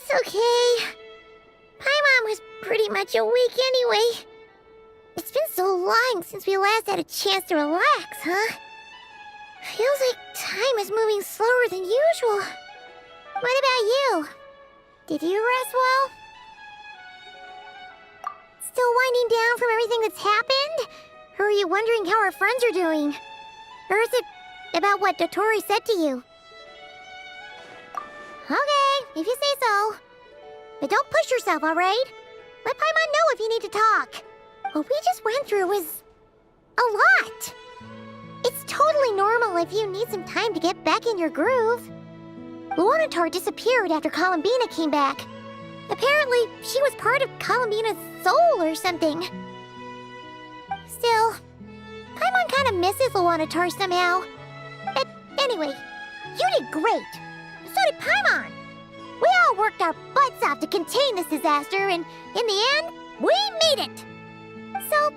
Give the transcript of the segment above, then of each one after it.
It's okay. Paimon was pretty much awake anyway. It's been so long since we last had a chance to relax, huh? Feels like time is moving slower than usual. What about you? Did you rest well? Still winding down from everything that's happened? Or are you wondering how our friends are doing? Or is it about what Dotori said to you? Okay, if you say so. But don't push yourself, alright? Let Paimon know if you need to talk. What we just went through was a lot. It's totally normal if you need some time to get back in your groove. Luonatar disappeared after Columbina came back. Apparently, she was part of Columbina's soul or something. Still, Paimon kind of misses Luonatar somehow. But anyway, you did great. So did Paimon. We all worked our butts off to contain this disaster, and in the end, we made it. So,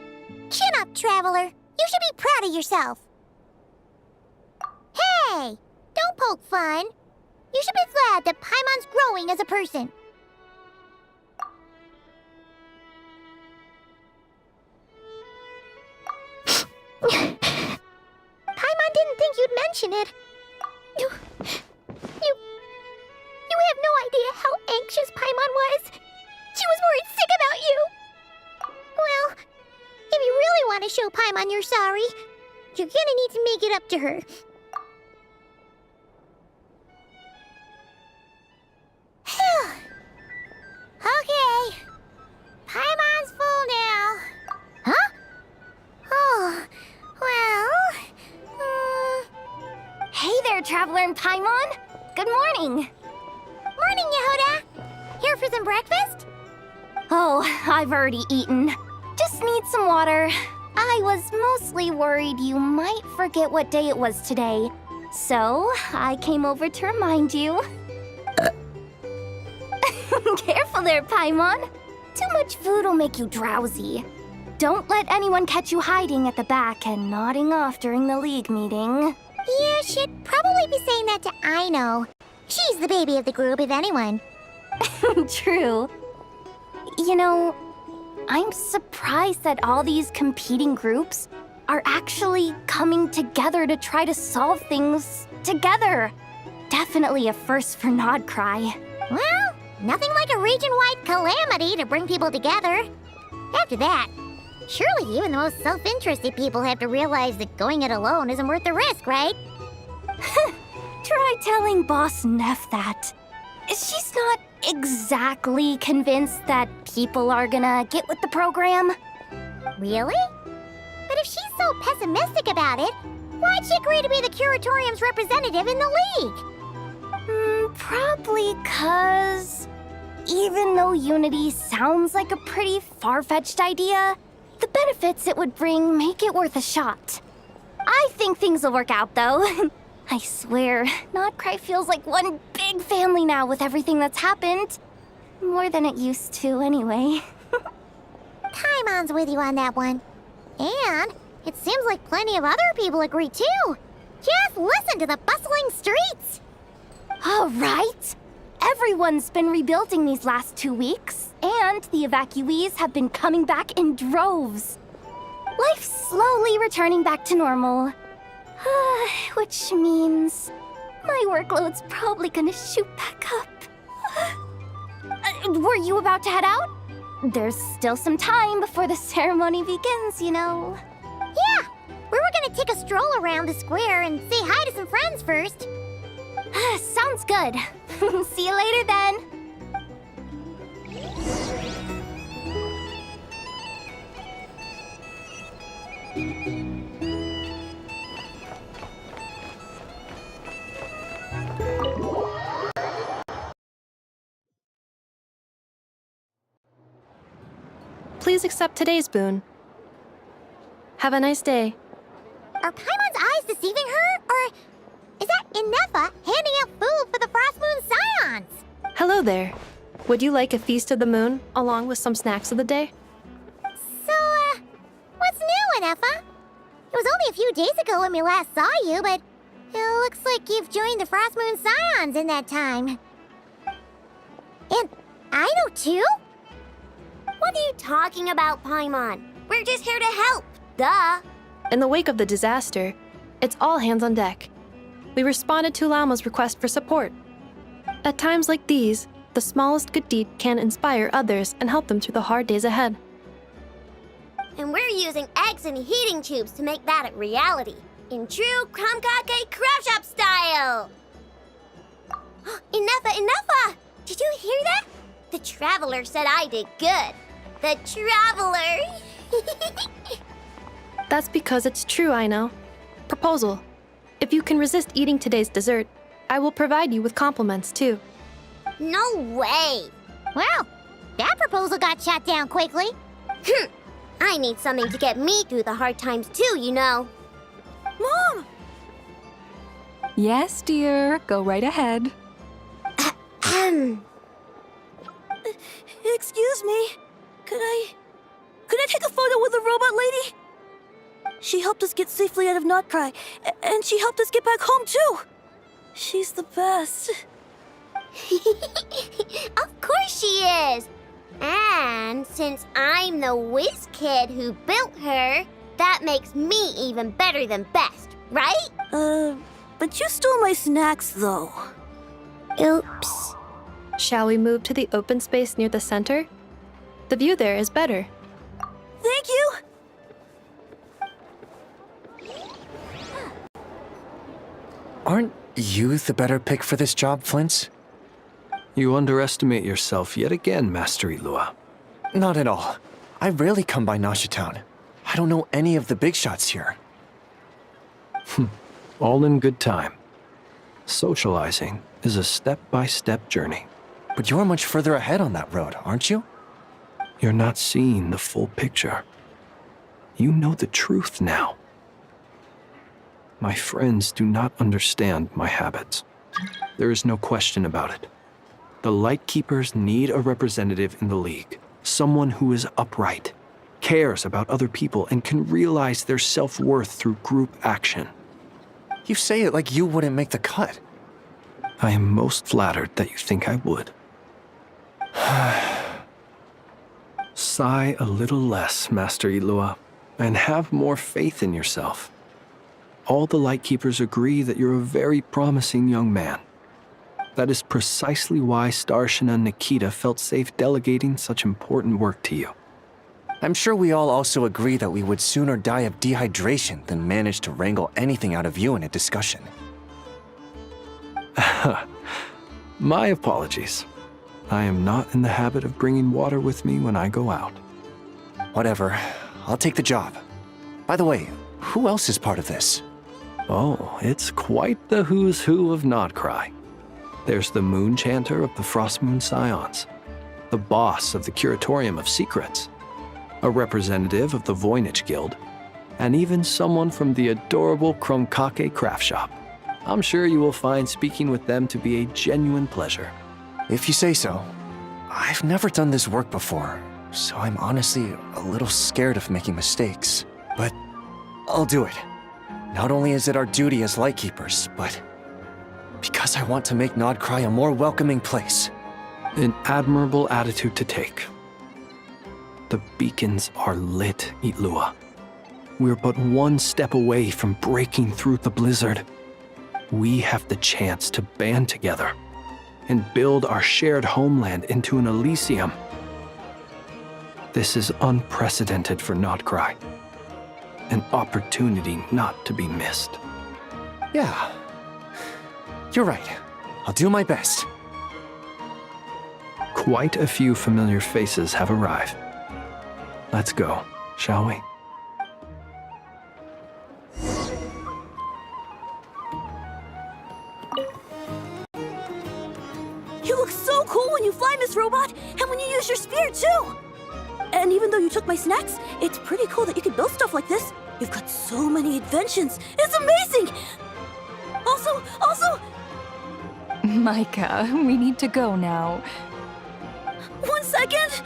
chin up, Traveler. You should be proud of yourself. Hey! Don't poke fun. You should be glad that Paimon's growing as a person. Paimon didn't think you'd mention it. You have no idea how anxious Paimon was. She was worried sick about you. Well, if you really want to show Paimon you're sorry, you're gonna need to make it up to her. Okay. Paimon's full now. Huh? Oh, well... Hey there, Traveler and Paimon! Good morning! Morning, Yehuda! Here for some breakfast? Oh, I've already eaten. Just need some water. I was mostly worried you might forget what day it was today. So, I came over to remind you. Careful there, Paimon. Too much food will make you drowsy. Don't let anyone catch you hiding at the back and nodding off during the league meeting. You should probably be saying that to Aino. She's the baby of the group, if anyone. True. You know, I'm surprised that all these competing groups are actually coming together to try to solve things together. Definitely a first for Nodcry. Well, nothing like a region-wide calamity to bring people together. After that, surely even the most self-interested people have to realize that going it alone isn't worth the risk, right? Try telling Boss Neff that. She's not exactly convinced that people are gonna get with the program. Really? But if she's so pessimistic about it, why'd she agree to be the Curatorium's representative in the league? Probably 'cause even though Unity sounds like a pretty far-fetched idea, the benefits it would bring make it worth a shot. I think things will work out, though. I swear, Nodcry feels like one big family now with everything that's happened. More than it used to, anyway. Paimon's with you on that one. And it seems like plenty of other people agree, too. Just listen to the bustling streets. All right. Everyone's been rebuilding these last 2 weeks, and the evacuees have been coming back in droves. Life's slowly returning back to normal. Which means my workload's probably gonna shoot back up. Were you about to head out? There's still some time before the ceremony begins, you know. Yeah, we were gonna take a stroll around the square and say hi to some friends first. Sounds good. See you later then. Please accept today's boon. Have a nice day. Are Paimon's eyes deceiving her? Or is that Inefa handing out food for the Frost Moon Scions? Hello there. Would you like a feast of the moon, along with some snacks of the day? So, what's new, Inefa? It was only a few days ago when we last saw you, but it looks like you've joined the Frost Moon Scions in that time. And I know too? What are you talking about, Paimon? We're just here to help. Duh. In the wake of the disaster, it's all hands on deck. We responded to Lama's request for support. At times like these, the smallest good deed can inspire others and help them through the hard days ahead. And we're using eggs and heating tubes to make that a reality. In true Krumkake Craft Shop style! Enough! Did you hear that? The Traveler said I did good. The Traveler! That's because it's true, I know. Proposal. If you can resist eating today's dessert, I will provide you with compliments too. No way! Well, that proposal got shot down quickly. I need something to get me through the hard times too, you know. Mom! Yes, dear. Go right ahead. Excuse me. Could I take a photo with the robot lady? She helped us get safely out of Notcry, and she helped us get back home too. She's the best. Of course she is! And since I'm the whiz kid who built her, that makes me even better than best, right? But you stole my snacks though. Oops. Shall we move to the open space near the center? The view there is better. Thank you! Aren't you the better pick for this job, Flint's? You underestimate yourself yet again, Master Ilua. Not at all. I rarely come by Nasha Town. I don't know any of the big shots here. All in good time. Socializing is a step-by-step journey. But you're much further ahead on that road, aren't you? You're not seeing the full picture. You know the truth now. My friends do not understand my habits. There is no question about it. The Lightkeepers need a representative in the League. Someone who is upright, cares about other people, and can realize their self-worth through group action. You say it like you wouldn't make the cut. I am most flattered that you think I would. Sigh a little less, Master Ilua, and have more faith in yourself. All the Lightkeepers agree that you're a very promising young man. That is precisely why Starshina and Nikita felt safe delegating such important work to you. I'm sure we all also agree that we would sooner die of dehydration than manage to wrangle anything out of you in a discussion. My apologies. I am not in the habit of bringing water with me when I go out. Whatever. I'll take the job. By the way, who else is part of this? Oh, it's quite the who's who of Notcry. There's the Moon Chanter of the Frostmoon Scions, the boss of the Curatorium of Secrets, a representative of the Voynich Guild, and even someone from the adorable Krumkake Craft Shop. I'm sure you will find speaking with them to be a genuine pleasure. If you say so. I've never done this work before, so I'm honestly a little scared of making mistakes. But I'll do it. Not only is it our duty as Lightkeepers, but because I want to make Notcry a more welcoming place. An admirable attitude to take. The beacons are lit, Ilua. We're but one step away from breaking through the blizzard. We have the chance to band together and build our shared homeland into an Elysium. This is unprecedented for Notcry. An opportunity not to be missed. Yeah. You're right. I'll do my best. Quite a few familiar faces have arrived. Let's go, shall we? You look so cool when you fly, Miss Robot, and when you use your spear too! And even though you took my snacks, it's pretty cool that you can build stuff like this. You've got so many inventions. It's amazing! Also, Micah, we need to go now. 1 second!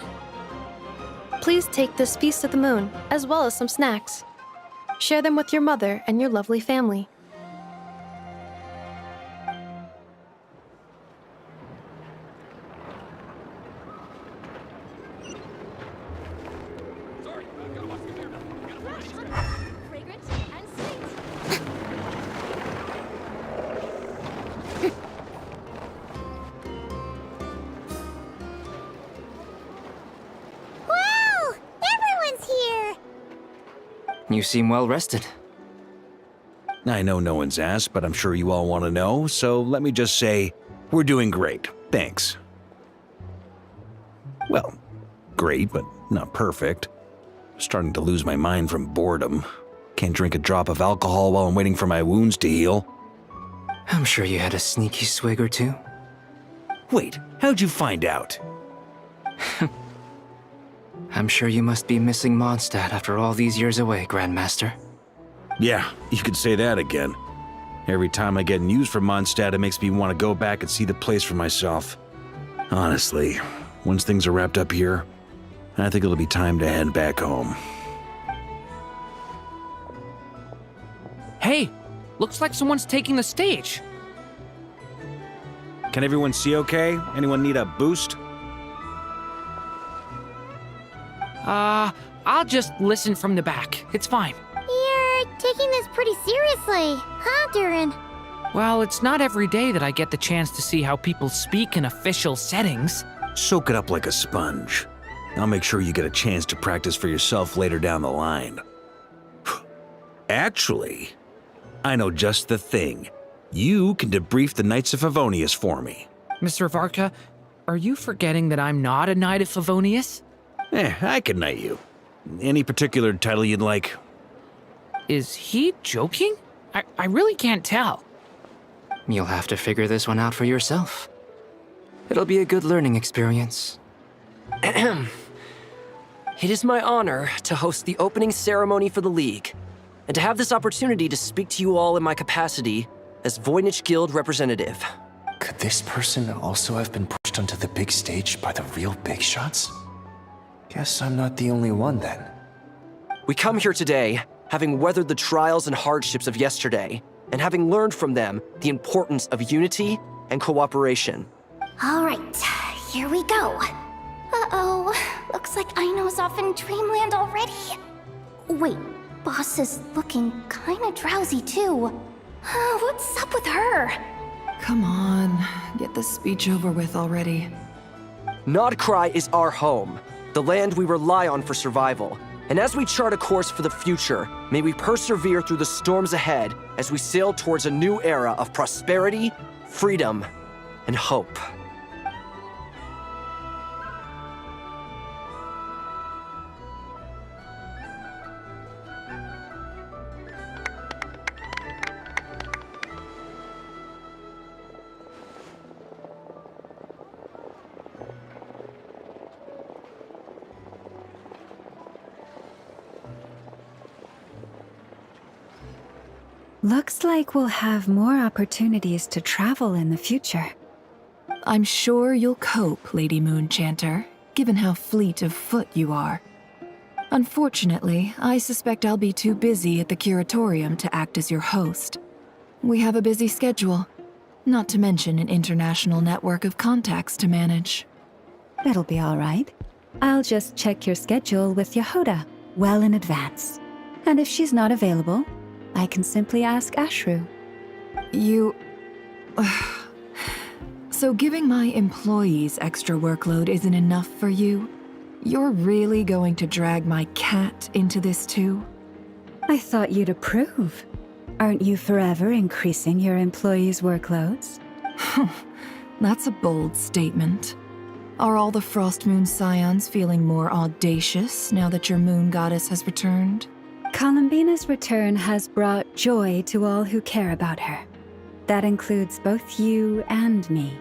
Please take this Feast of the Moon, as well as some snacks. Share them with your mother and your lovely family. You seem well rested. I know no one's asked, but I'm sure you all want to know, so let me just say, we're doing great. Thanks. Well, great, but not perfect. Starting to lose my mind from boredom. Can't drink a drop of alcohol while I'm waiting for my wounds to heal. I'm sure you had a sneaky swig or two. Wait, how'd you find out? I'm sure you must be missing Mondstadt after all these years away, Grandmaster. Yeah, you could say that again. Every time I get news from Mondstadt, it makes me want to go back and see the place for myself. Honestly, once things are wrapped up here, I think it'll be time to head back home. Hey, looks like someone's taking the stage. Can everyone see okay? Anyone need a boost? I'll just listen from the back. It's fine. You're taking this pretty seriously, huh, Durin? Well, it's not every day that I get the chance to see how people speak in official settings. Soak it up like a sponge. I'll make sure you get a chance to practice for yourself later down the line. Actually, I know just the thing. You can debrief the Knights of Favonius for me. Mr. Varka, are you forgetting that I'm not a Knight of Favonius? I can knight you. Any particular title you'd like? Is he joking? I really can't tell. You'll have to figure this one out for yourself. It'll be a good learning experience. It is my honor to host the opening ceremony for the League, and to have this opportunity to speak to you all in my capacity as Voynich Guild representative. Could this person also have been pushed onto the big stage by the real big shots? Guess I'm not the only one then. We come here today, having weathered the trials and hardships of yesterday, and having learned from them the importance of unity and cooperation. All right, here we go. Uh-oh, looks like Aino's off in Dreamland already. Wait, Boss is looking kinda drowsy too. What's up with her? Come on, get this speech over with already. Nodcry is our home, the land we rely on for survival. And as we chart a course for the future, may we persevere through the storms ahead as we sail towards a new era of prosperity, freedom, and hope. Looks like we'll have more opportunities to travel in the future. I'm sure you'll cope, Lady Moonchanter, given how fleet of foot you are. Unfortunately, I suspect I'll be too busy at the Curatorium to act as your host. We have a busy schedule, not to mention an international network of contacts to manage. It'll be all right. I'll just check your schedule with Yehoda well in advance. And if she's not available, I can simply ask Ashru. You... So giving my employees extra workload isn't enough for you? You're really going to drag my cat into this too? I thought you'd approve. Aren't you forever increasing your employees' workloads? That's a bold statement. Are all the Frostmoon Scions feeling more audacious now that your moon goddess has returned? Columbina's return has brought joy to all who care about her. That includes both you and me.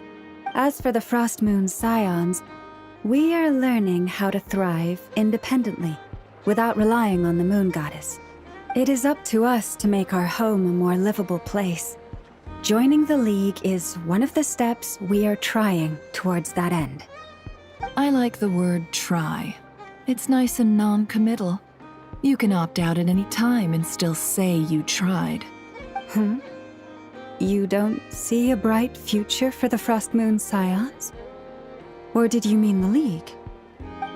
As for the Frostmoon Scions, we are learning how to thrive independently, without relying on the moon goddess. It is up to us to make our home a more livable place. Joining the League is one of the steps we are trying towards that end. I like the word try. It's nice and non-committal. You can opt out at any time and still say you tried. You don't see a bright future for the Frostmoon Scions? Or did you mean the League?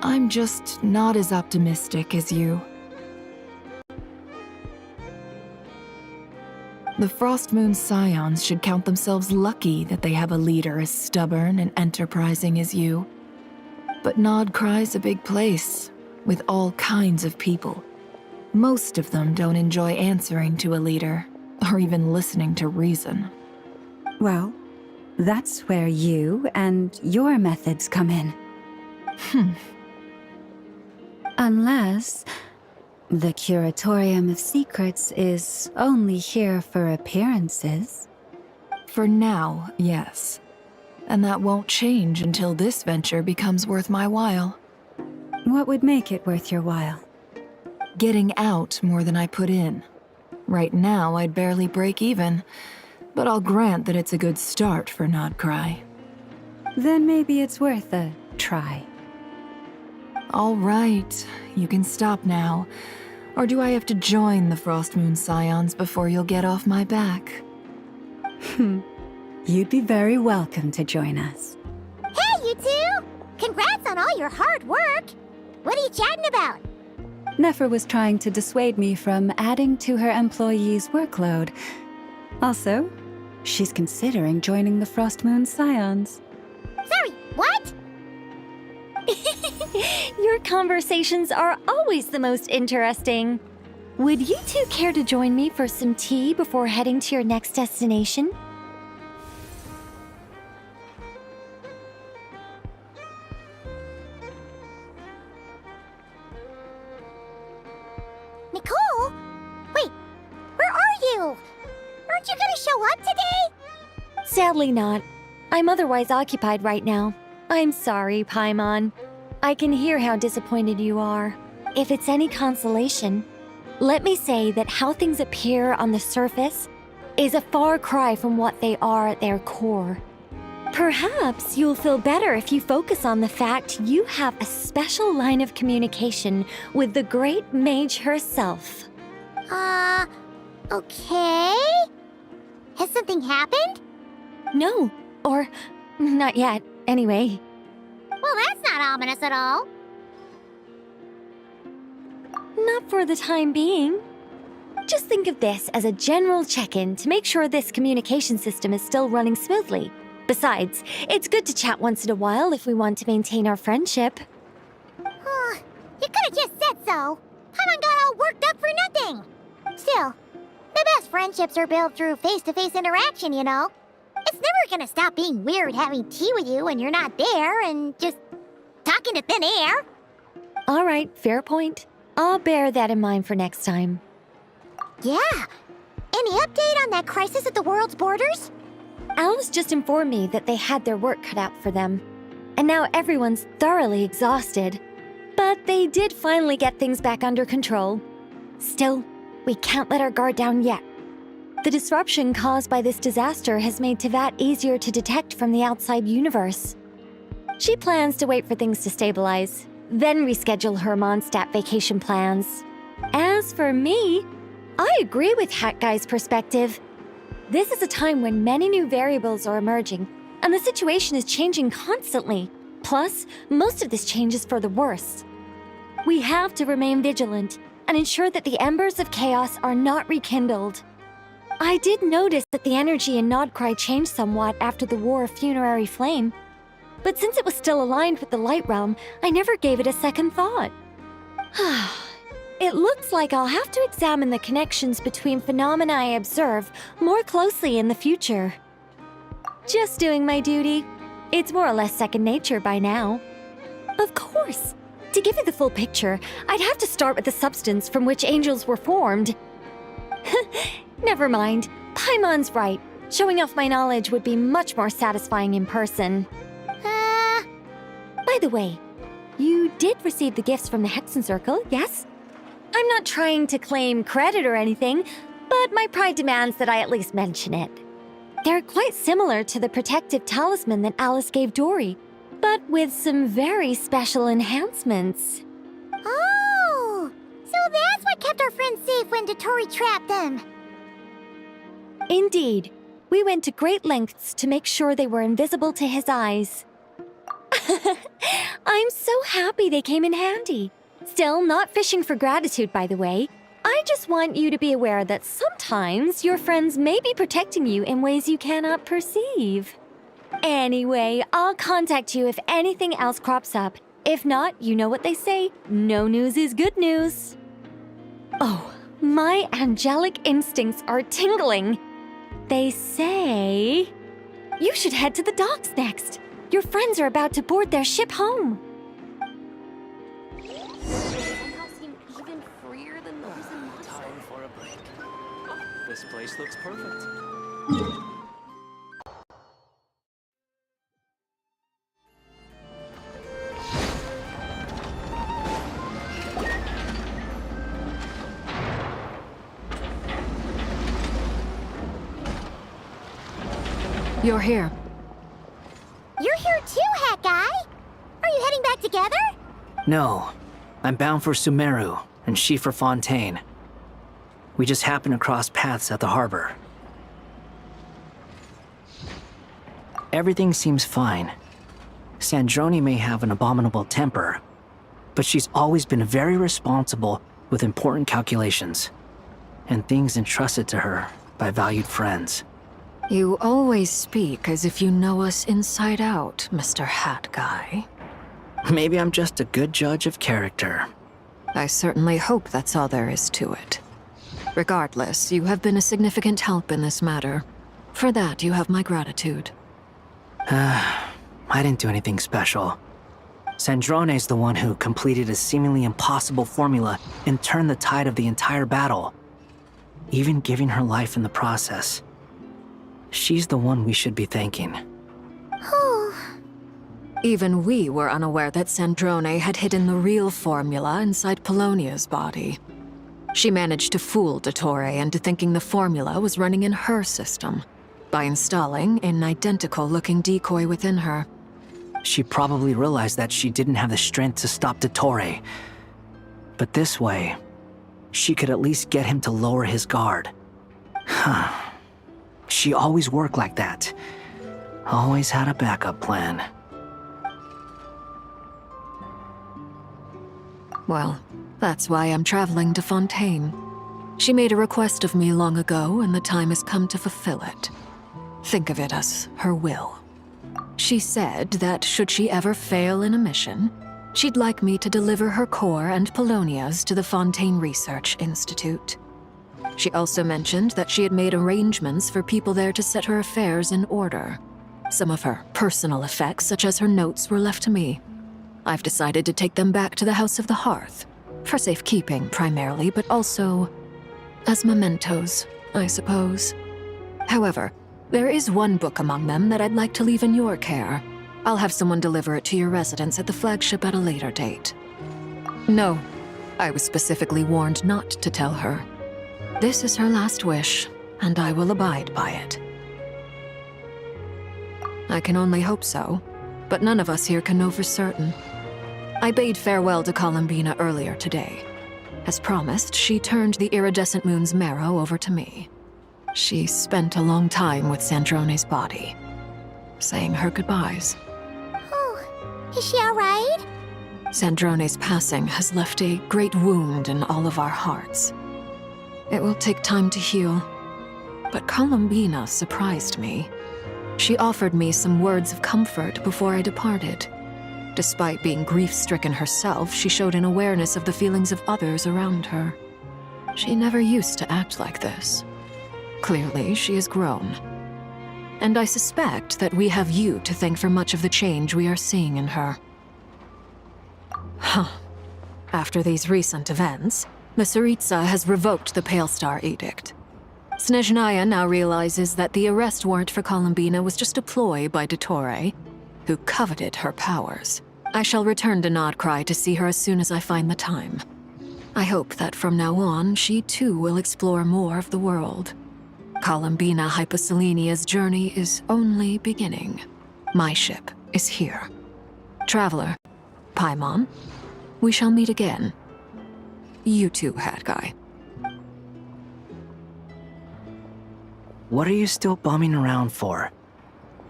I'm just not as optimistic as you. The Frostmoon Scions should count themselves lucky that they have a leader as stubborn and enterprising as you. But Nodcry's a big place, with all kinds of people. Most of them don't enjoy answering to a leader, or even listening to reason. Well, that's where you and your methods come in. Unless the Curatorium of Secrets is only here for appearances. For now, yes. And that won't change until this venture becomes worth my while. What would make it worth your while? Getting out more than I put in. Right now, I'd barely break even, but I'll grant that it's a good start for Nodcry. Then maybe it's worth a try. All right, you can stop now. Or do I have to join the Frostmoon Scions before you'll get off my back? You'd be very welcome to join us. Hey, you two! Congrats on all your hard work! What are you chatting about? Nefer was trying to dissuade me from adding to her employees' workload. Also, she's considering joining the Frostmoon Scions. Sorry, what? Your conversations are always the most interesting. Would you two care to join me for some tea before heading to your next destination? Nicole? Wait, where are you? Aren't you gonna show up today? Sadly not. I'm otherwise occupied right now. I'm sorry, Paimon. I can hear how disappointed you are. If it's any consolation, let me say that how things appear on the surface is a far cry from what they are at their core. Perhaps you'll feel better if you focus on the fact you have a special line of communication with the great mage herself. Okay? Has something happened? No, or not yet, anyway. Well, that's not ominous at all. Not for the time being. Just think of this as a general check-in to make sure this communication system is still running smoothly. Besides, it's good to chat once in a while if we want to maintain our friendship. You could have just said so. Paimon got all worked up for nothing. Still, the best friendships are built through face-to-face interaction, you know? It's never gonna stop being weird having tea with you when you're not there and just talking to thin air. All right, fair point. I'll bear that in mind for next time. Yeah. Any update on that crisis at the world's borders? Alice just informed me that they had their work cut out for them. And now everyone's thoroughly exhausted. But they did finally get things back under control. Still, we can't let our guard down yet. The disruption caused by this disaster has made Teyvat easier to detect from the outside universe. She plans to wait for things to stabilize, then reschedule her Mondstadt vacation plans. As for me, I agree with Hat Guy's perspective. This is a time when many new variables are emerging, and the situation is changing constantly. Plus, most of this change is for the worse. We have to remain vigilant and ensure that the embers of chaos are not rekindled. I did notice that the energy in Nodcry changed somewhat after the War of Funerary Flame, but since it was still aligned with the Light Realm, I never gave it a second thought. It looks like I'll have to examine the connections between phenomena I observe more closely in the future. Just doing my duty. It's more or less second nature by now. Of course. To give you the full picture, I'd have to start with the substance from which angels were formed. Never mind. Paimon's right. Showing off my knowledge would be much more satisfying in person. By the way, you did receive the gifts from the Hexen Circle, yes? I'm not trying to claim credit or anything, but my pride demands that I at least mention it. They're quite similar to the protective talisman that Alice gave Dory, but with some very special enhancements. Oh! So that's what kept our friends safe when Dotori trapped them. Indeed. We went to great lengths to make sure they were invisible to his eyes. I'm so happy they came in handy. Still, not fishing for gratitude, by the way. I just want you to be aware that sometimes your friends may be protecting you in ways you cannot perceive. Anyway, I'll contact you if anything else crops up. If not, you know what they say, no news is good news. Oh, my angelic instincts are tingling. They say you should head to the docks next. Your friends are about to board their ship home. Time for a break. This place looks perfect. You're here. You're here too, Hat Guy. Are you heading back together? No, I'm bound for Sumeru, and she for Fontaine. We just happened to cross paths at the harbor. Everything seems fine. Sandrone may have an abominable temper, but she's always been very responsible with important calculations, and things entrusted to her by valued friends. You always speak as if you know us inside out, Mr. Hat Guy. Maybe I'm just a good judge of character. I certainly hope that's all there is to it. Regardless, you have been a significant help in this matter. For that, you have my gratitude. I didn't do anything special. Sandrone's the one who completed a seemingly impossible formula and turned the tide of the entire battle, even giving her life in the process. She's the one we should be thanking. Even we were unaware that Sandrone had hidden the real formula inside Polonia's body. She managed to fool Dottore into thinking the formula was running in her system by installing an identical-looking decoy within her. She probably realized that she didn't have the strength to stop Dottore. But this way, she could at least get him to lower his guard. She always worked like that. Always had a backup plan. Well, that's why I'm traveling to Fontaine. She made a request of me long ago, and the time has come to fulfill it. Think of it as her will. She said that should she ever fail in a mission, she'd like me to deliver her core and Polonia's to the Fontaine Research Institute. She also mentioned that she had made arrangements for people there to set her affairs in order. Some of her personal effects, such as her notes, were left to me. I've decided to take them back to the House of the Hearth, for safekeeping primarily, but also as mementos, I suppose. However, there is one book among them that I'd like to leave in your care. I'll have someone deliver it to your residence at the flagship at a later date. No, I was specifically warned not to tell her. This is her last wish, and I will abide by it. I can only hope so, but none of us here can know for certain. I bade farewell to Columbina earlier today. As promised, she turned the iridescent moon's marrow over to me. She spent a long time with Sandrone's body, saying her goodbyes. Oh, is she alright? Sandrone's passing has left a great wound in all of our hearts. It will take time to heal, but Columbina surprised me. She offered me some words of comfort before I departed. Despite being grief-stricken herself, she showed an awareness of the feelings of others around her. She never used to act like this. Clearly, she has grown. And I suspect that we have you to thank for much of the change we are seeing in her. After these recent events, the Tsaritsa has revoked the Pale Star Edict. Snezhnaya now realizes that the arrest warrant for Columbina was just a ploy by Dottore, who coveted her powers. I shall return to Nodcry to see her as soon as I find the time. I hope that from now on, she too will explore more of the world. Columbina Hyposelenia's journey is only beginning. My ship is here. Traveler, Paimon, we shall meet again. You too, Hat Guy. What are you still bumming around for?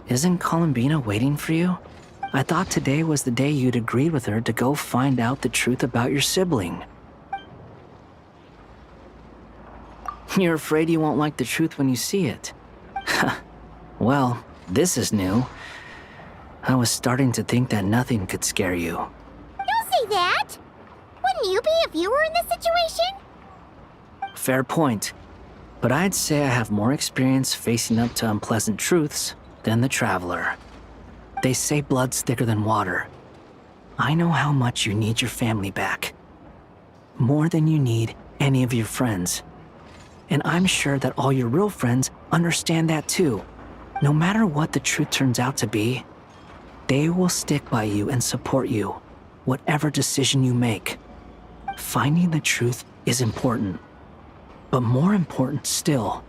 Isn't Columbina waiting for you? I thought today was the day you'd agreed with her to go find out the truth about your sibling. You're afraid you won't like the truth when you see it. Well, this is new. I was starting to think that nothing could scare you. Don't say that! Wouldn't you be if you were in this situation? Fair point. But I'd say I have more experience facing up to unpleasant truths than the Traveler. They say blood's thicker than water. I know how much you need your family back. More than you need any of your friends. And I'm sure that all your real friends understand that too. No matter what the truth turns out to be, they will stick by you and support you, whatever decision you make. Finding the truth is important. But more important still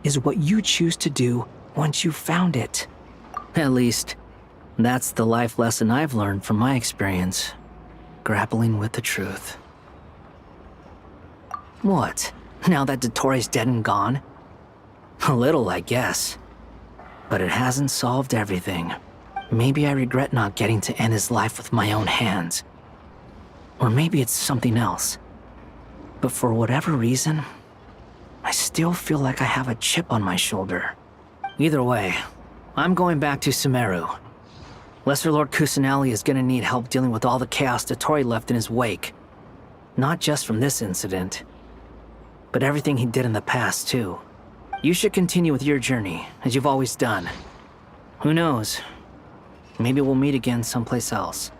is what you choose to do once you've found it. At least, that's the life lesson I've learned from my experience, grappling with the truth. What? Now that Dottoro's dead and gone? A little, I guess. But it hasn't solved everything. Maybe I regret not getting to end his life with my own hands. Or maybe it's something else. But for whatever reason, I still feel like I have a chip on my shoulder. Either way, I'm going back to Sumeru. Lesser Lord Kusanali is gonna need help dealing with all the chaos Dottori left in his wake. Not just from this incident, but everything he did in the past, too. You should continue with your journey, as you've always done. Who knows? Maybe we'll meet again someplace else.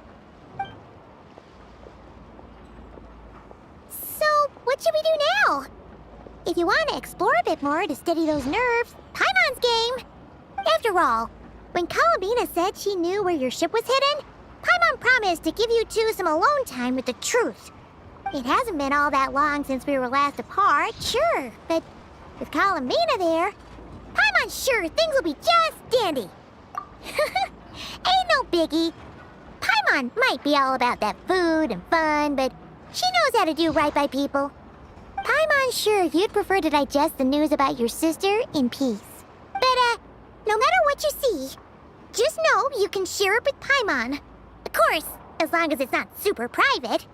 So, what should we do now? If you want to explore a bit more to steady those nerves, Paimon's game. After all, when Columbina said she knew where your ship was hidden, Paimon promised to give you two some alone time with the truth. It hasn't been all that long since we were last apart, sure, but with Columbina there, Paimon's sure things will be just dandy. Ain't no biggie. Paimon might be all about that food and fun, but she knows how to do right by people. Paimon's sure you'd prefer to digest the news about your sister in peace. But, no matter what you see, just know you can share it with Paimon. Of course, as long as it's not super private.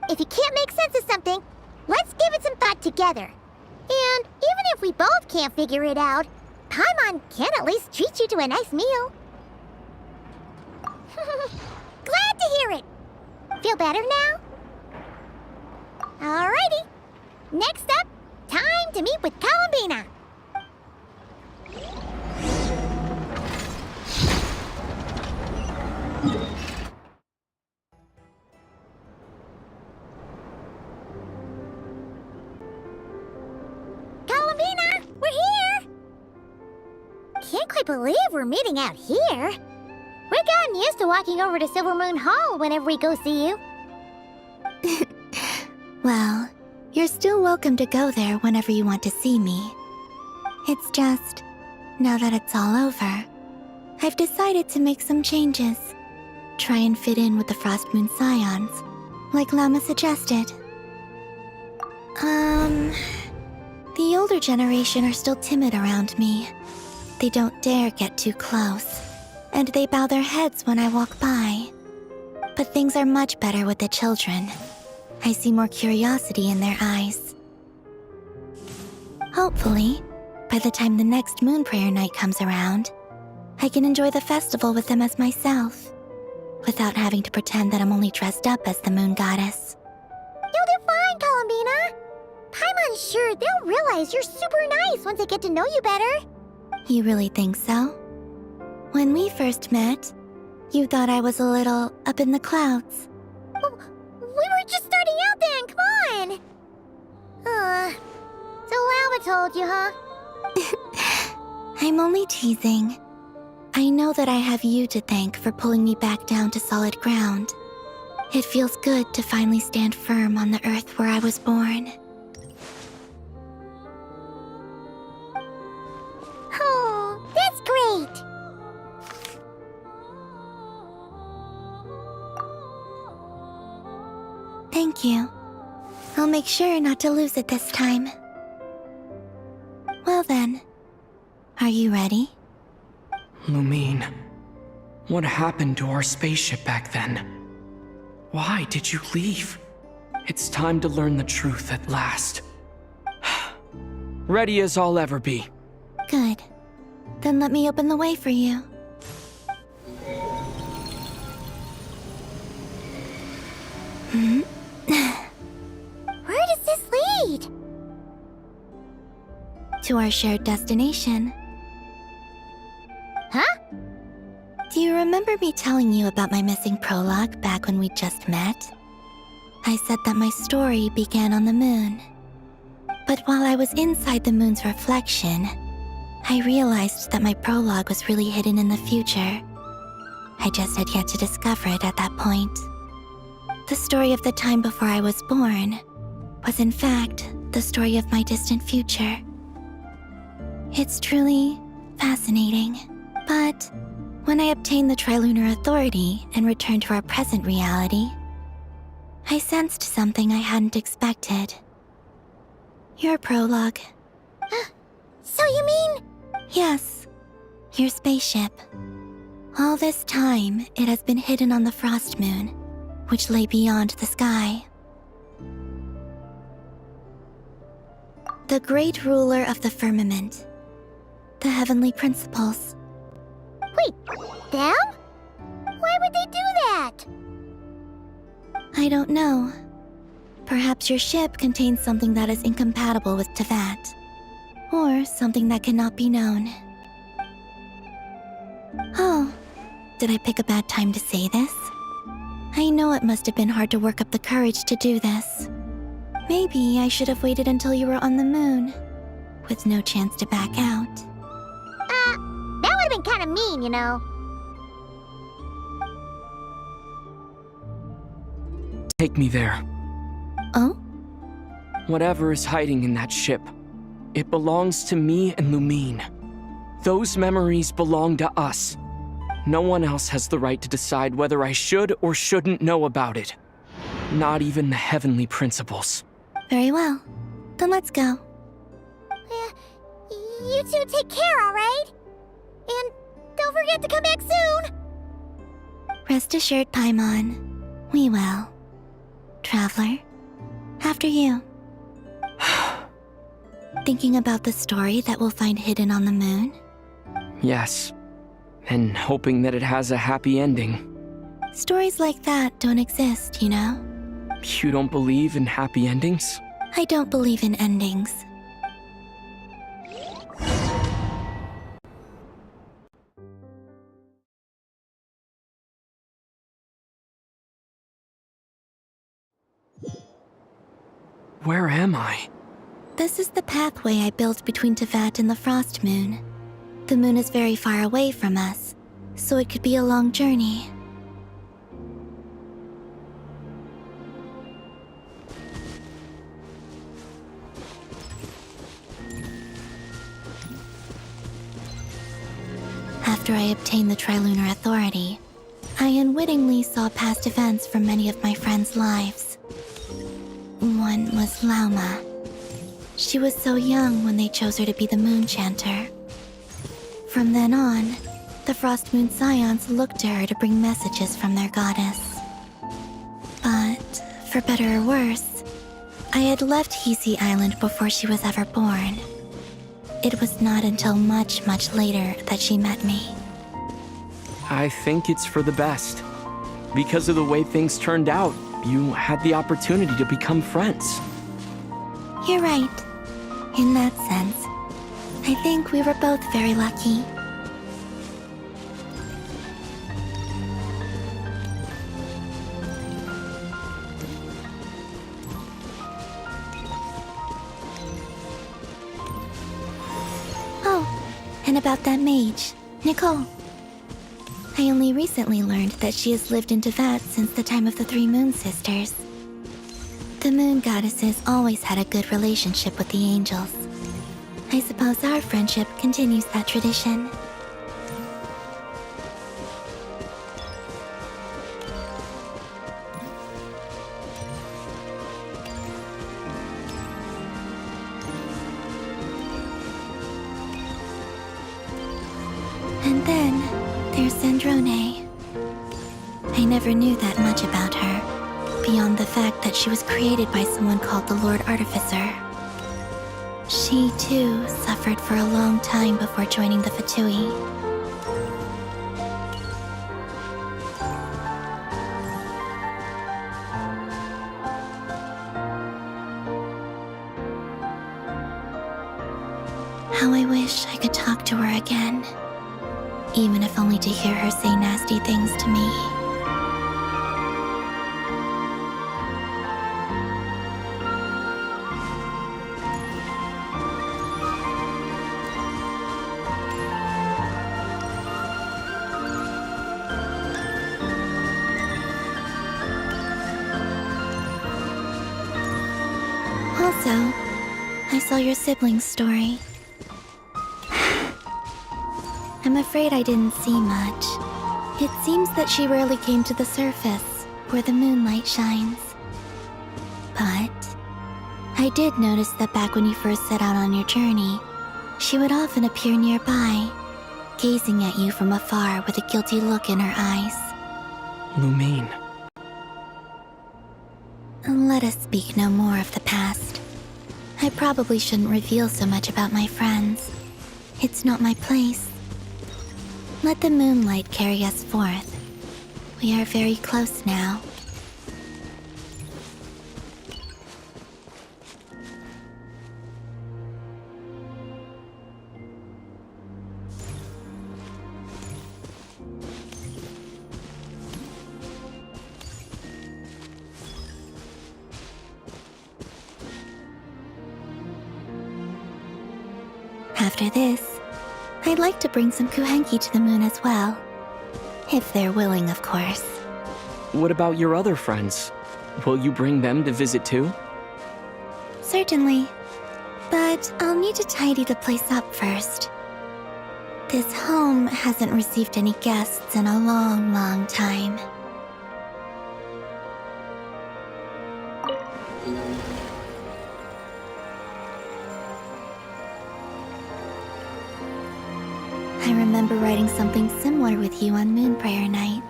If you can't make sense of something, let's give it some thought together. And even if we both can't figure it out, Paimon can at least treat you to a nice meal. Glad to hear it. Feel better now? Alrighty. Next up, time to meet with Columbina. Columbina, we're here! Can't quite believe we're meeting out here. We've gotten used to walking over to Silvermoon Hall whenever we go see you. Well, you're still welcome to go there whenever you want to see me. It's just, now that it's all over, I've decided to make some changes. Try and fit in with the Frost Moon Scions, like Lama suggested. The older generation are still timid around me. They don't dare get too close, and they bow their heads when I walk by. But things are much better with the children. I see more curiosity in their eyes. Hopefully, by the time the next Moon Prayer Night comes around, I can enjoy the festival with them as myself, without having to pretend that I'm only dressed up as the Moon Goddess. You'll do fine, Columbina. Paimon's sure they'll realize you're super nice once they get to know you better. You really think so? When we first met, you thought I was a little up in the clouds. Oh, we were just starting out then, come on! So Lama told you, huh? I'm only teasing. I know that I have you to thank for pulling me back down to solid ground. It feels good to finally stand firm on the earth where I was born. Oh, that's great! Thank you. I'll make sure not to lose it this time. Well then, are you ready? Lumine, what happened to our spaceship back then? Why did you leave? It's time to learn the truth at last. Ready as I'll ever be. Good. Then let me open the way for you. Where does this lead? to our shared destination. Huh? Do you remember me telling you about my missing prologue back when we just met? I said that my story began on the moon. But while I was inside the moon's reflection, I realized that my prologue was really hidden in the future. I just had yet to discover it at that point. The story of the time before I was born was in fact the story of my distant future. It's truly fascinating, but when I obtained the Trilunar Authority and returned to our present reality, I sensed something I hadn't expected. Your prologue. So you mean... Yes, your spaceship. All this time, it has been hidden on the Frost Moon, which lay beyond the sky. The great ruler of the firmament. The heavenly principles. Wait, them? Why would they do that? I don't know. Perhaps your ship contains something that is incompatible with Teyvat. Or something that cannot be known. Oh, did I pick a bad time to say this? I know it must have been hard to work up the courage to do this. Maybe I should have waited until you were on the moon, with no chance to back out. That would have been kind of mean, you know. Take me there. Oh? Whatever is hiding in that ship, it belongs to me and Lumine. Those memories belong to us. No one else has the right to decide whether I should or shouldn't know about it. Not even the heavenly principles. Very well. Then let's go. You two take care, alright? And don't forget to come back soon! Rest assured, Paimon. We will. Traveler, after you. Thinking about the story that we'll find hidden on the moon? Yes. And hoping that it has a happy ending. Stories like that don't exist, you know? You don't believe in happy endings? I don't believe in endings. Where am I? This is the pathway I built between Teyvat and the Frost Moon. The moon is very far away from us, so it could be a long journey. After I obtained the Trilunar Authority, I unwittingly saw past events from many of my friends' lives. One was Lauma. She was so young when they chose her to be the Moon Chanter. From then on, the Frost Moon Scions looked to her to bring messages from their goddess. But, for better or worse, I had left Hisi Island before she was ever born. It was not until much, much later that she met me. I think it's for the best. Because of the way things turned out, you had the opportunity to become friends. You're right. In that sense, I think we were both very lucky. Oh, and about that mage, Nicole. I only recently learned that she has lived in Teyvat since the time of the Three Moon Sisters. The Moon Goddesses always had a good relationship with the angels. I suppose our friendship continues that tradition. And then, there's Zandrone. I never knew that much about her, beyond the fact that she was created by someone called the Lord Artificer. She, too, suffered for a long time before joining the Fatui. again. Even if only to hear her say nasty things to me. Also, I saw your siblings' story. I'm afraid I didn't see much. It seems that she rarely came to the surface, where the moonlight shines. But I did notice that back when you first set out on your journey, she would often appear nearby, gazing at you from afar with a guilty look in her eyes. Lumine. Let us speak no more of the past. I probably shouldn't reveal so much about my friends. It's not my place. Let the moonlight carry us forth. We are very close now. After this, I'd like to bring some Kuhenki to the moon as well. If they're willing, of course. What about your other friends? Will you bring them to visit too? Certainly. But I'll need to tidy the place up first. This home hasn't received any guests in a long, long time. I remember writing something similar with you on Moon Prayer Night.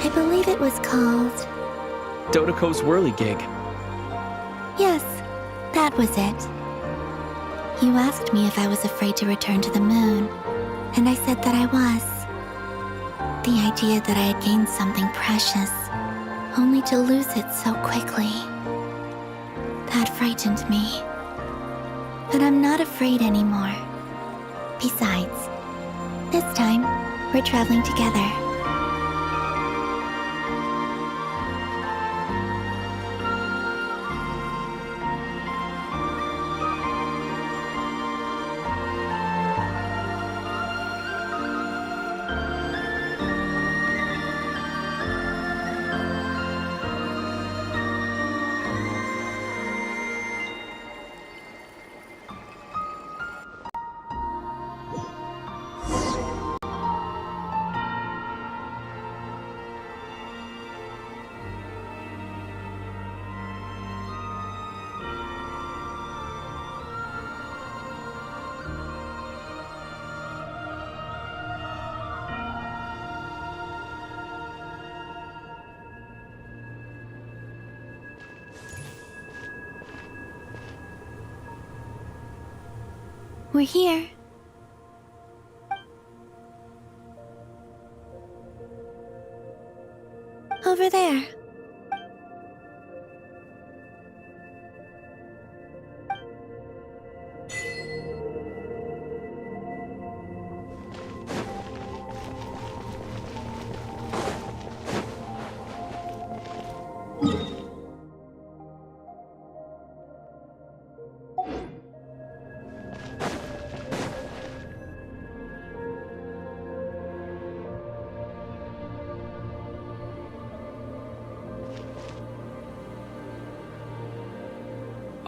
I believe it was called... Dodoko's Whirligig. Yes, that was it. You asked me if I was afraid to return to the moon, and I said that I was. The idea that I had gained something precious, only to lose it so quickly. That frightened me. But I'm not afraid anymore. Besides, this time, we're traveling together. We're here. Over there.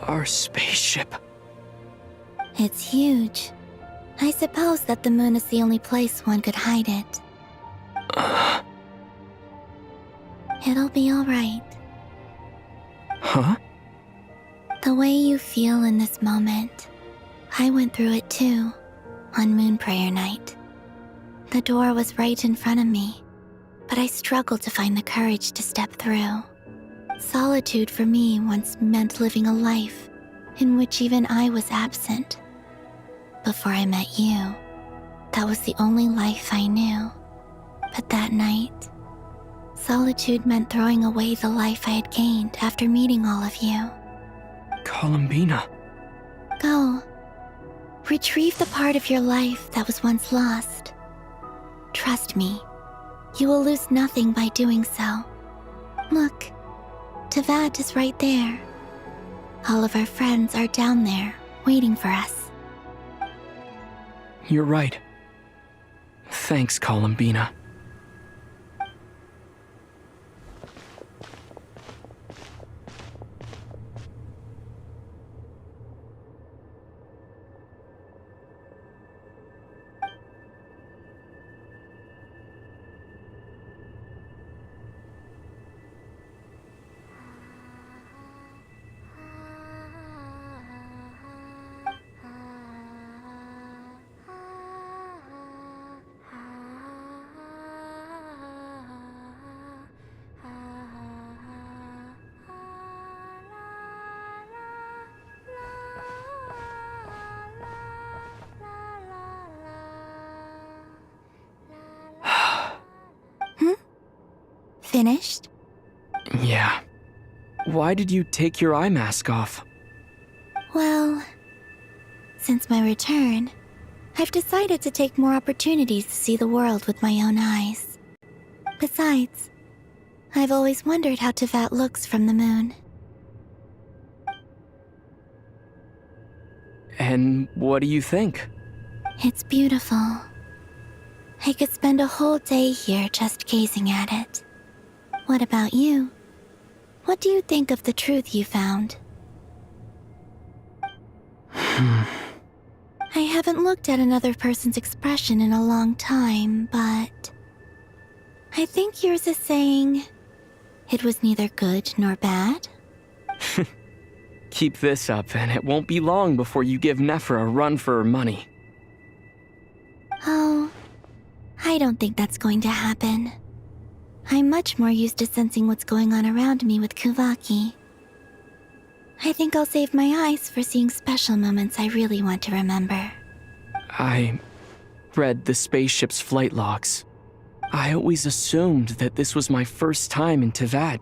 Our spaceship. It's huge. I suppose that the moon is the only place one could hide it. It'll be all right. Huh? The way you feel in this moment, I went through it too, on Moon Prayer Night. The door was right in front of me, but I struggled to find the courage to step through. Solitude for me once meant living a life in which even I was absent. Before I met you, that was the only life I knew. But that night, solitude meant throwing away the life I had gained after meeting all of you. Columbina. Go. Retrieve the part of your life that was once lost. Trust me, you will lose nothing by doing so. Look, Teyvat is right there. All of our friends are down there, waiting for us. You're right. Thanks, Columbina. Finished? Yeah. Why did you take your eye mask off? Well, since my return, I've decided to take more opportunities to see the world with my own eyes. Besides, I've always wondered how Teyvat looks from the moon. And what do you think? It's beautiful. I could spend a whole day here just gazing at it. What about you? What do you think of the truth you found? I haven't looked at another person's expression in a long time, but I think yours is saying it was neither good nor bad. Keep this up, and it won't be long before you give Nephra a run for her money. Oh, I don't think that's going to happen. I'm much more used to sensing what's going on around me with Kuvaki. I think I'll save my eyes for seeing special moments I really want to remember. I read the spaceship's flight logs. I always assumed that this was my first time in Teyvat.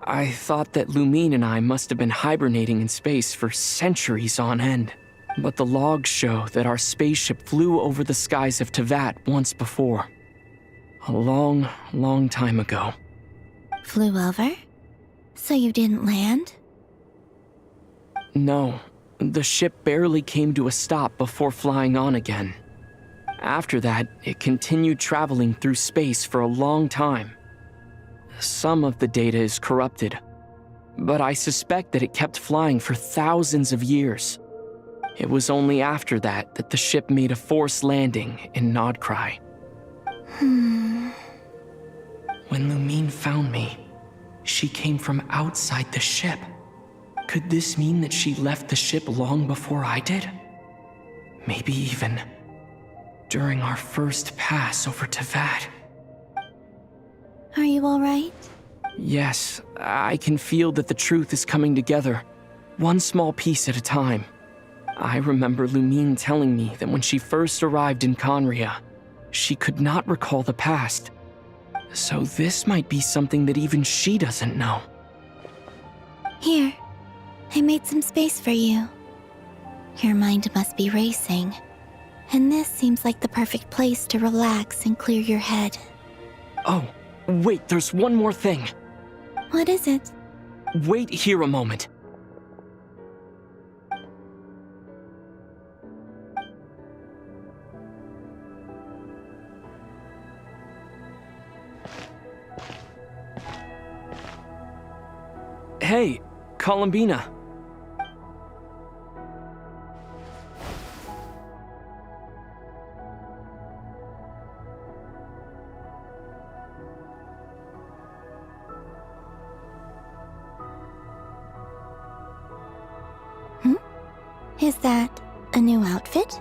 I thought that Lumine and I must have been hibernating in space for centuries on end. But the logs show that our spaceship flew over the skies of Teyvat once before. A long, long time ago. Flew over? So you didn't land? No, the ship barely came to a stop before flying on again. After that, it continued traveling through space for a long time. Some of the data is corrupted, but I suspect that it kept flying for thousands of years. It was only after that that the ship made a forced landing in Nodcry. When Lumine found me, she came from outside the ship. Could this mean that she left the ship long before I did? Maybe even during our first pass over Teyvat. Are you alright? Yes, I can feel that the truth is coming together, one small piece at a time. I remember Lumine telling me that when she first arrived in Conria, she could not recall the past. So this might be something that even she doesn't know. Here, I made some space for you. Your mind must be racing, and this seems like the perfect place to relax and clear your head. Oh, wait, there's one more thing. What is it? Wait here a moment. Hey, Columbina. Is that a new outfit?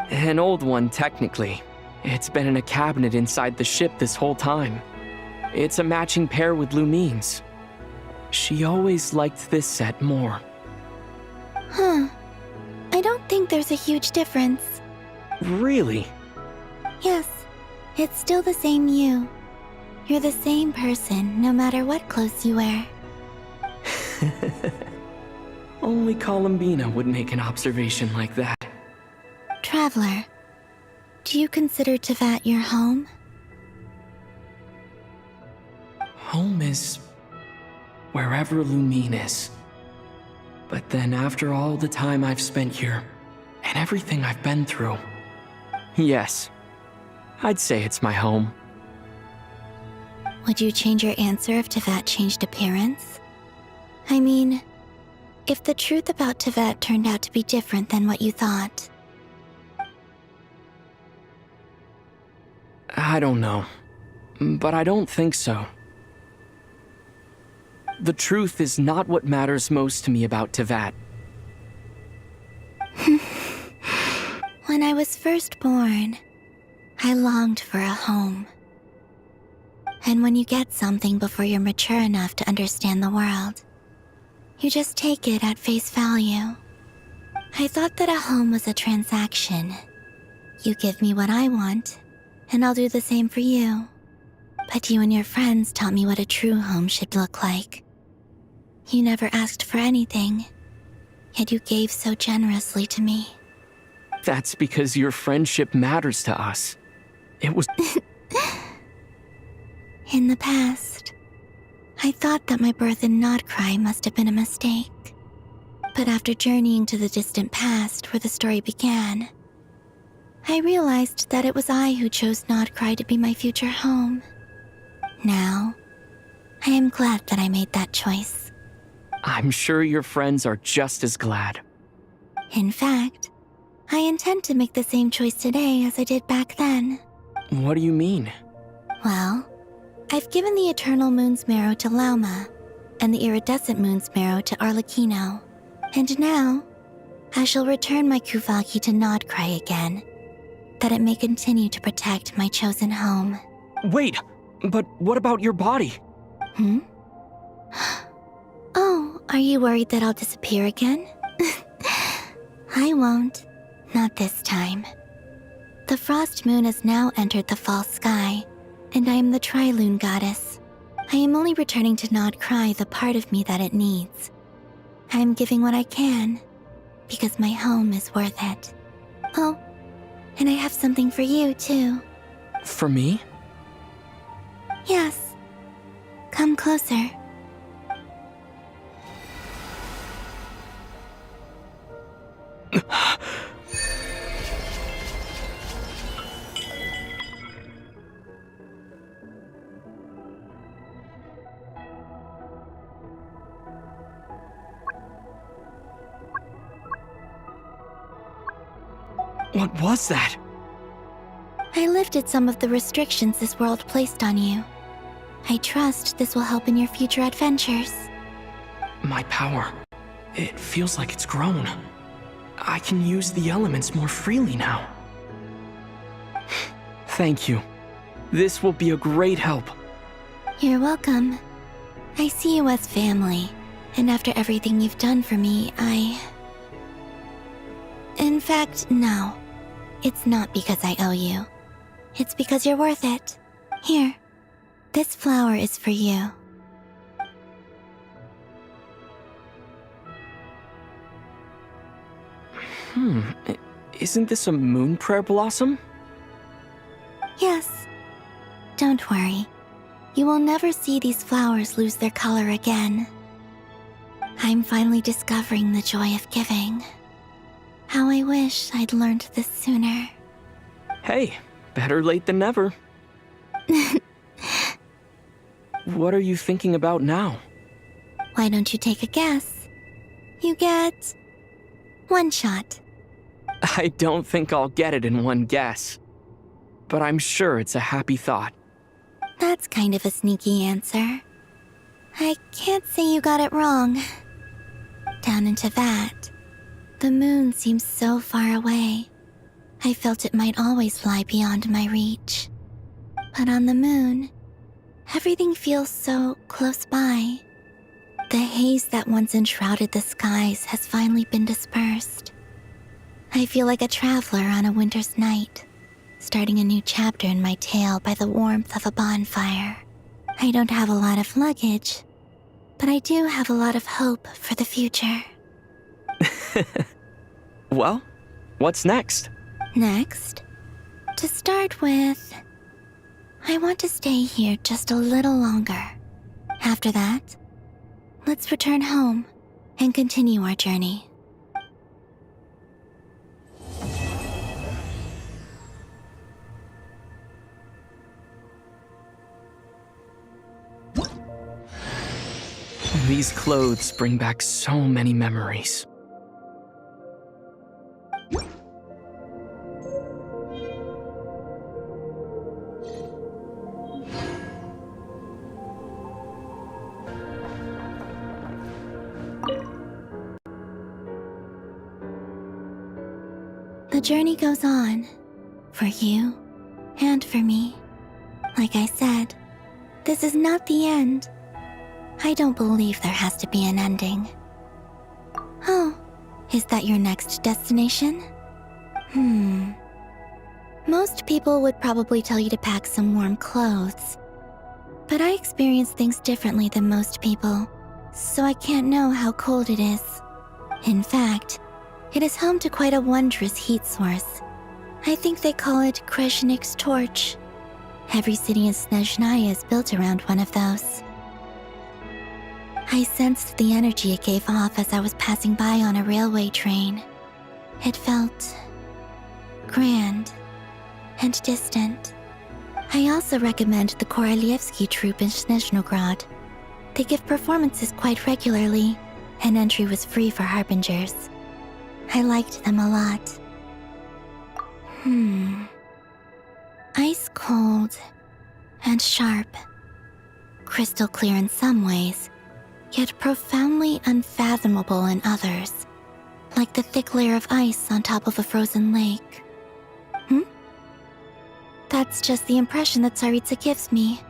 An old one, technically. It's been in a cabinet inside the ship this whole time. It's a matching pair with Lumine's. She always liked this set more. Huh. I don't think there's a huge difference. Really? Yes, it's still the same you. You're the same person, no matter what clothes you wear. Only Columbina would make an observation like that. Traveler, do you consider Tevat your home? Home is wherever Lumine is. But then after all the time I've spent here, and everything I've been through, yes, I'd say it's my home. Would you change your answer if Tevat changed appearance? I mean, if the truth about Tevat turned out to be different than what you thought. I don't know, but I don't think so. The truth is not what matters most to me about Tevat. When I was first born, I longed for a home. And when you get something before you're mature enough to understand the world, you just take it at face value. I thought that a home was a transaction. You give me what I want, and I'll do the same for you. But you and your friends taught me what a true home should look like. You never asked for anything, yet you gave so generously to me. That's because your friendship matters to us. It was... In the past, I thought that my birth in Nodcry must have been a mistake. But after journeying to the distant past where the story began, I realized that it was I who chose Nodcry to be my future home. Now, I am glad that I made that choice. I'm sure your friends are just as glad. In fact, I intend to make the same choice today as I did back then. What do you mean? Well, I've given the Eternal Moon's Marrow to Lauma, and the Iridescent Moon's Marrow to Arlecchino. And now, I shall return my Kuvagi to Nodcry again, that it may continue to protect my chosen home. Wait, but what about your body? Oh, are you worried that I'll disappear again? I won't. Not this time. The Frost Moon has now entered the false sky, and I am the Trilune Goddess. I am only returning to Nodcry the part of me that it needs. I am giving what I can, because my home is worth it. Oh, and I have something for you, too. For me? Yes. Come closer. What was that? I lifted some of the restrictions this world placed on you. I trust this will help in your future adventures. My power. It feels like it's grown. I can use the elements more freely now. Thank you. This will be a great help. You're welcome. I see you as family, and after everything you've done for me, In fact, no. It's not because I owe you. It's because you're worth it. Here, this flower is for you. Isn't this a moon prayer blossom? Yes. Don't worry. You will never see these flowers lose their color again. I'm finally discovering the joy of giving. How I wish I'd learned this sooner. Hey, better late than never. What are you thinking about now? Why don't you take a guess? You get 1 shot. I don't think I'll get it in one guess. But I'm sure it's a happy thought. That's kind of a sneaky answer. I can't say you got it wrong. Down into that, the moon seems so far away. I felt it might always lie beyond my reach. But on the moon, everything feels so close by. The haze that once enshrouded the skies has finally been dispersed. I feel like a traveler on a winter's night, starting a new chapter in my tale by the warmth of a bonfire. I don't have a lot of luggage, but I do have a lot of hope for the future. Well, what's next? Next, to start with, I want to stay here just a little longer. After that, let's return home and continue our journey. These clothes bring back so many memories. The journey goes on, for you and for me. Like I said, this is not the end. I don't believe there has to be an ending. Oh, is that your next destination? Most people would probably tell you to pack some warm clothes. But I experience things differently than most people, so I can't know how cold it is. In fact, it is home to quite a wondrous heat source. I think they call it Kreshnik's torch. Every city in Snezhnaya is built around one of those. I sensed the energy it gave off as I was passing by on a railway train. It felt grand and distant. I also recommend the Korolievsky troupe in Snezhnograd. They give performances quite regularly, and entry was free for harbingers. I liked them a lot. Ice cold and sharp. Crystal clear in some ways, yet profoundly unfathomable in others, like the thick layer of ice on top of a frozen lake. That's just the impression that Tsaritsa gives me.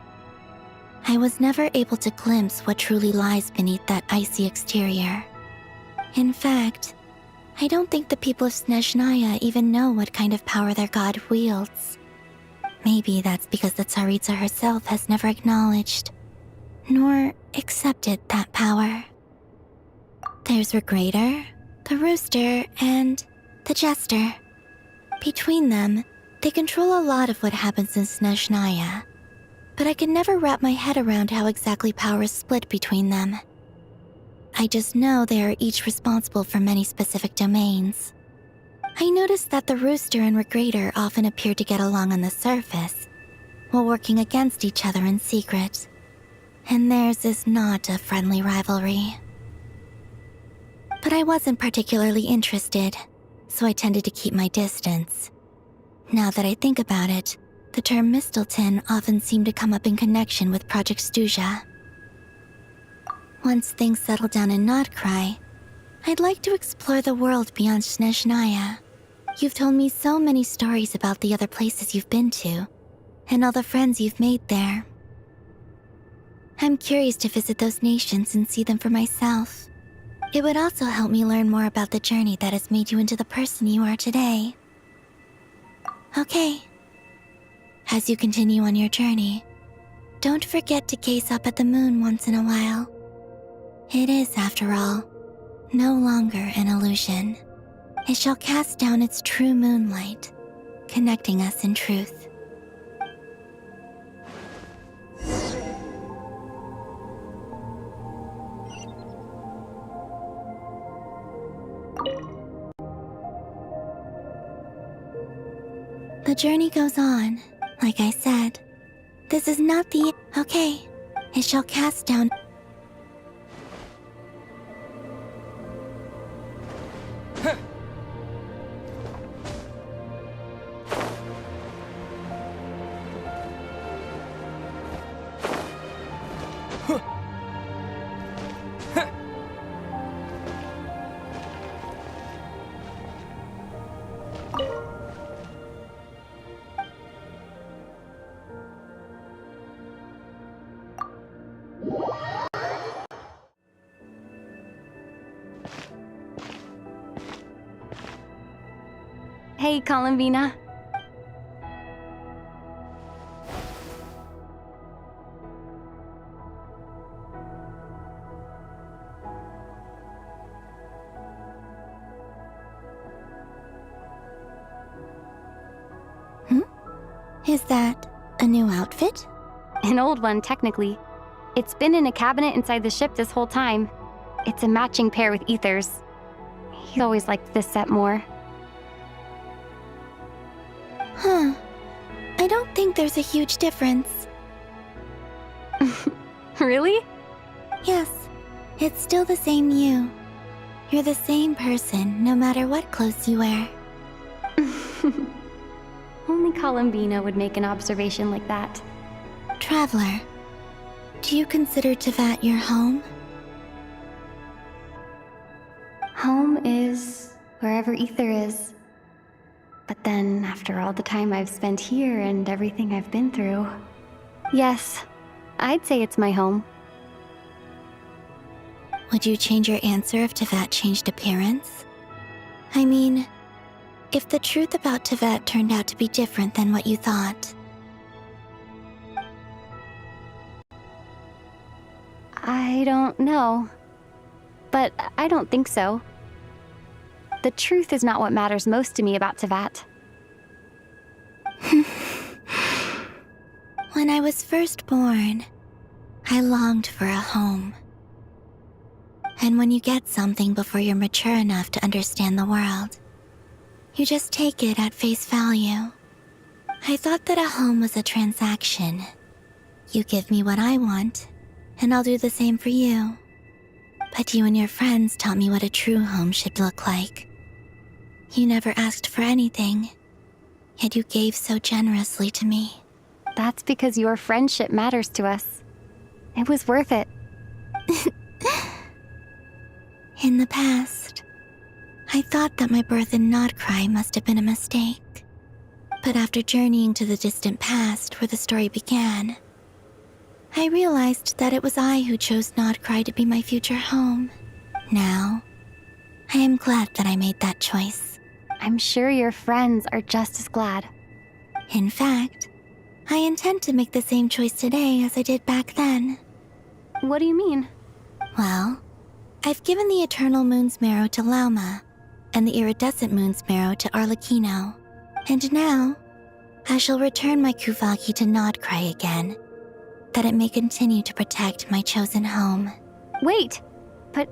I was never able to glimpse what truly lies beneath that icy exterior. In fact, I don't think the people of Snezhnaya even know what kind of power their god wields. Maybe that's because the Tsaritsa herself has never acknowledged nor accepted that power. There's Regrator, the Rooster, and the Jester. Between them, they control a lot of what happens in Snezhnaya, but I can never wrap my head around how exactly power is split between them. I just know they are each responsible for many specific domains. I noticed that the Rooster and Regrator often appear to get along on the surface, while working against each other in secret. And theirs is not a friendly rivalry. But I wasn't particularly interested, so I tended to keep my distance. Now that I think about it, the term Mistelton often seemed to come up in connection with Project Stuja. Once things settle down in Notcry, I'd like to explore the world beyond Snezhnaya. You've told me so many stories about the other places you've been to, and all the friends you've made there. I'm curious to visit those nations and see them for myself. It would also help me learn more about the journey that has made you into the person you are today. Okay. As you continue on your journey, don't forget to gaze up at the moon once in a while. It is, after all, no longer an illusion. It shall cast down its true moonlight, connecting us in truth. The journey goes on, like I said. This is not the... Okay, it shall cast down... Hey, Columbina. Is that a new outfit? An old one, technically. It's been in a cabinet inside the ship this whole time. It's a matching pair with Ether's. He always liked this set more. Huh. I don't think there's a huge difference. Really? Yes, it's still the same you. You're the same person, no matter what clothes you wear. Only Columbina would make an observation like that. Traveler, do you consider Tevat your home? Home is wherever Ether is. But then, after all the time I've spent here and everything I've been through, yes, I'd say it's my home. Would you change your answer if Tevat changed appearance? I mean, if the truth about Tevat turned out to be different than what you thought. I don't know. But I don't think so. The truth is not what matters most to me about Tevat. When I was first born, I longed for a home. And when you get something before you're mature enough to understand the world, you just take it at face value. I thought that a home was a transaction. You give me what I want, and I'll do the same for you. But you and your friends taught me what a true home should look like. You never asked for anything, yet you gave so generously to me. That's because your friendship matters to us. It was worth it. In the past, I thought that my birth in Nodcry must have been a mistake. But after journeying to the distant past where the story began, I realized that it was I who chose Nodcry to be my future home. Now, I am glad that I made that choice. I'm sure your friends are just as glad. In fact, I intend to make the same choice today as I did back then. What do you mean? Well, I've given the Eternal Moon's Marrow to Lauma, and the Iridescent Moon's Marrow to Arlecchino. And now, I shall return my Kuvagi to Nodcry again, that it may continue to protect my chosen home. Wait, but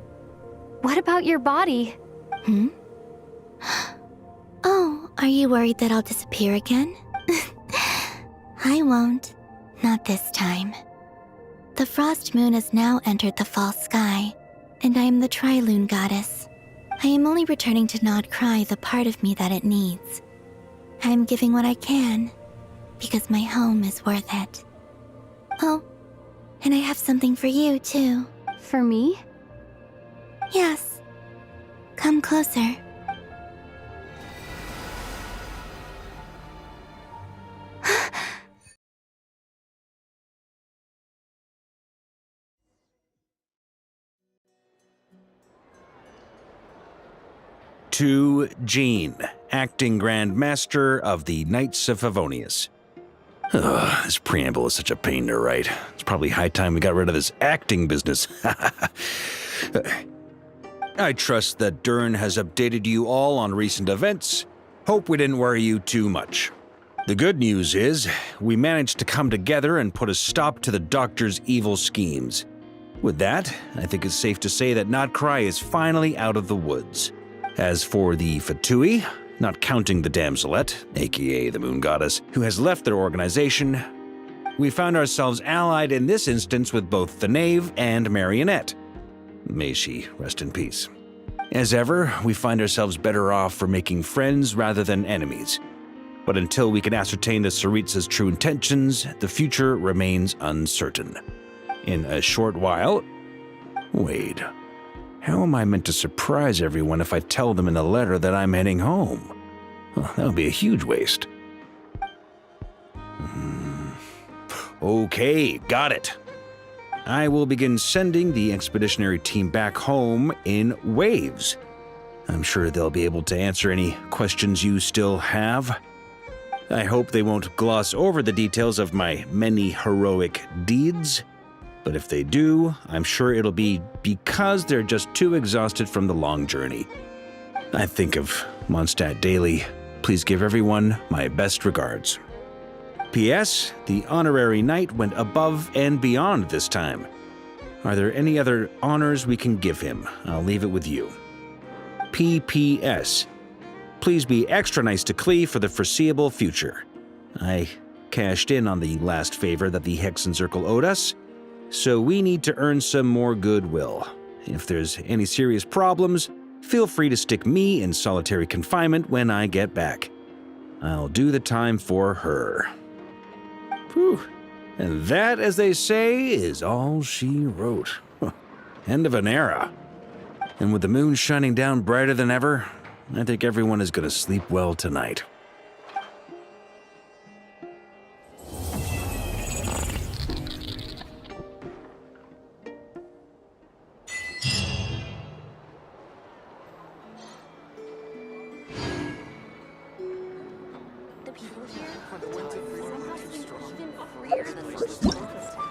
what about your body? Oh, are you worried that I'll disappear again? I won't. Not this time. The Frost Moon has now entered the false sky, and I am the Trilune Goddess. I am only returning to Nodcry the part of me that it needs. I am giving what I can, because my home is worth it. Oh, and I have something for you, too. For me? Yes. Come closer. To Jean, acting Grand Master of the Knights of Favonius. Ugh, this preamble is such a pain to write. It's probably high time we got rid of this acting business. I trust that Dern has updated you all on recent events. Hope we didn't worry you too much. The good news is, we managed to come together and put a stop to the Doctor's evil schemes. With that, I think it's safe to say that Nodcry is finally out of the woods. As for the Fatui, not counting the Damselette, aka the Moon Goddess, who has left their organization, we found ourselves allied in this instance with both the Knave and Marionette. May she rest in peace. As ever, we find ourselves better off for making friends rather than enemies. But until we can ascertain the Tsaritsa's true intentions, the future remains uncertain. In a short while... Wait. How am I meant to surprise everyone if I tell them in the letter that I'm heading home? Well, that would be a huge waste. Okay, got it. I will begin sending the expeditionary team back home in waves. I'm sure they'll be able to answer any questions you still have. I hope they won't gloss over the details of my many heroic deeds. But if they do, I'm sure it'll be because they're just too exhausted from the long journey. I think of Mondstadt daily. Please give everyone my best regards. P.S. The honorary knight went above and beyond this time. Are there any other honors we can give him? I'll leave it with you. P.P.S. Please be extra nice to Klee for the foreseeable future. I cashed in on the last favor that the Hexencircle owed us, so we need to earn some more goodwill. If there's any serious problems, feel free to stick me in solitary confinement when I get back. I'll do the time for her. Whew. And that, as they say, is all she wrote. End of an era. And with the moon shining down brighter than ever, I think everyone is going to sleep well tonight. The people here are the winter freer than most.